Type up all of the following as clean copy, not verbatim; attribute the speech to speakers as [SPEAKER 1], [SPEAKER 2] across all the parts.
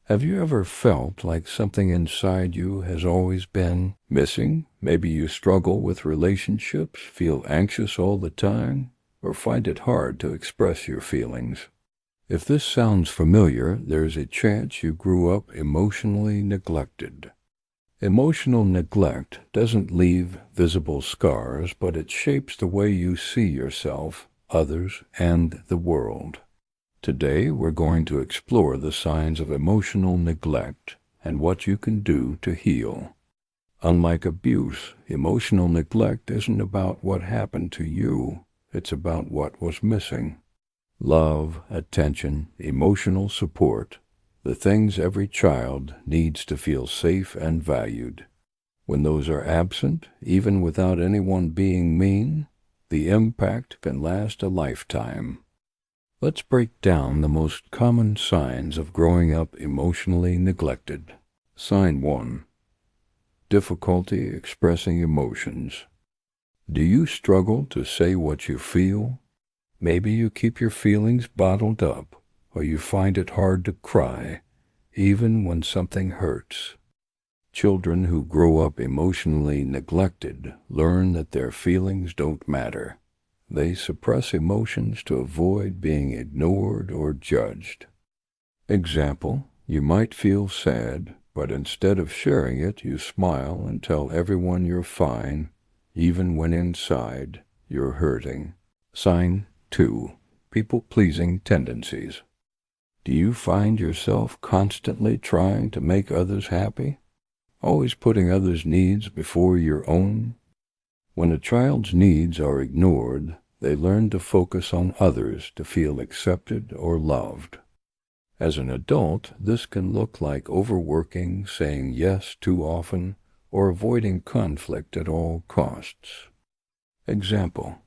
[SPEAKER 1] Have you ever felt like something inside you has always been missing? Maybe you struggle with relationships, feel anxious all the time, or find it hard to express your feelings. If this sounds familiar, there's a chance you grew up emotionally neglected. Emotional neglect doesn't leave visible scars, but it shapes the way you see yourself, others, and the world. Today, we're going to explore the signs of emotional neglect and what you can do to heal. Unlike abuse, emotional neglect isn't about what happened to you, it's about what was missing. Love, attention, emotional support, the things every child needs to feel safe and valued. When those are absent, even without anyone being mean, the impact can last a lifetime. Let's break down the most common signs of growing up emotionally neglected. Sign 1. Difficulty expressing emotions. Do you struggle to say what you feel? Maybe you keep your feelings bottled up, or you find it hard to cry, even when something hurts. Children who grow up emotionally neglected learn that their feelings don't matter. They suppress emotions to avoid being ignored or judged. Example, you might feel sad, but instead of sharing it, you smile and tell everyone you're fine, even when inside you're hurting. Sign 2. People-pleasing tendencies. Do you find yourself constantly trying to make others happy? Always putting others' needs before your own? When a child's needs are ignored, they learn to focus on others to feel accepted or loved. As an adult, this can look like overworking, saying yes too often, or avoiding conflict at all costs. Example,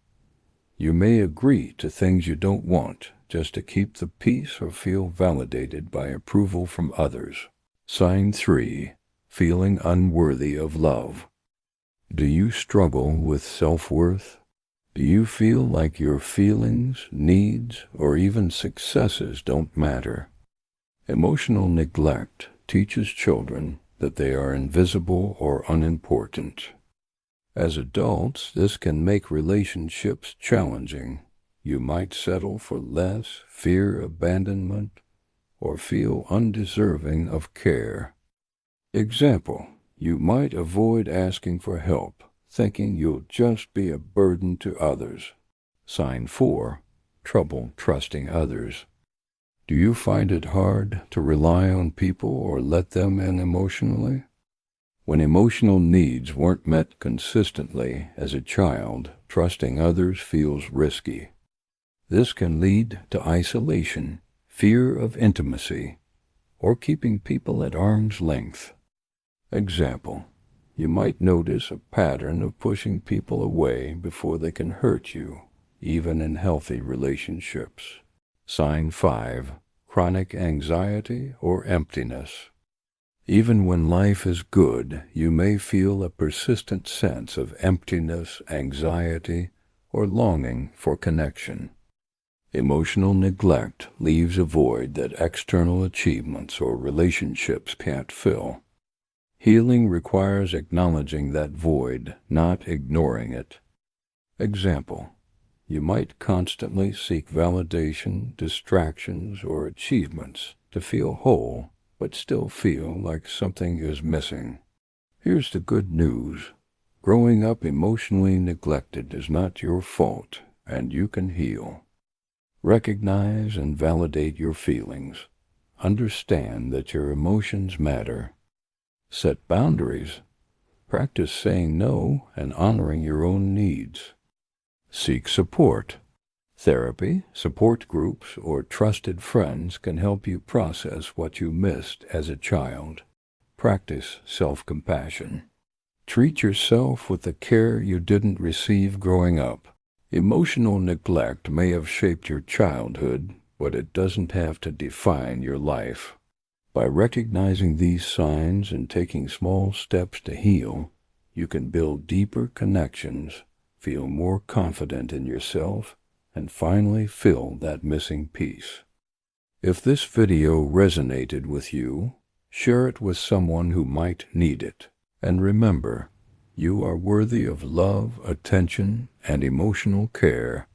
[SPEAKER 1] you may agree to things you don't want just to keep the peace or feel validated by approval from others. Sign 3. Feeling unworthy of love. Do you struggle with self-worth? Do you feel like your feelings, needs, or even successes don't matter? Emotional neglect teaches children that they are invisible or unimportant. As adults, this can make relationships challenging. You might settle for less, fear abandonment, or feel undeserving of care. Example, you might avoid asking for help, thinking you'll just be a burden to others. Sign 4. Trouble trusting others. Do you find it hard to rely on people or let them in emotionally? When emotional needs weren't met consistently as a child, trusting others feels risky. This can lead to isolation, fear of intimacy, or keeping people at arm's length. Example, you might notice a pattern of pushing people away before they can hurt you, even in healthy relationships. Sign 5. Chronic anxiety or emptiness. Even when life is good, you may feel a persistent sense of emptiness, anxiety, or longing for connection. Emotional neglect leaves a void that external achievements or relationships can't fill. Healing requires acknowledging that void, not ignoring it. Example, you might constantly seek validation, distractions, or achievements to feel whole, but still feel like something is missing. Here's the good news. Growing up emotionally neglected is not your fault, and you can heal. Recognize and validate your feelings. Understand that your emotions matter. Set boundaries. Practice saying no and honoring your own needs. Seek support. Therapy, support groups, or trusted friends can help you process what you missed as a child. Practice self-compassion. Treat yourself with the care you didn't receive growing up. Emotional neglect may have shaped your childhood, but it doesn't have to define your life. By recognizing these signs and taking small steps to heal, you can build deeper connections, feel more confident in yourself, and finally fill that missing piece. If this video resonated with you, share it with someone who might need it. And remember, you are worthy of love, attention, and emotional care.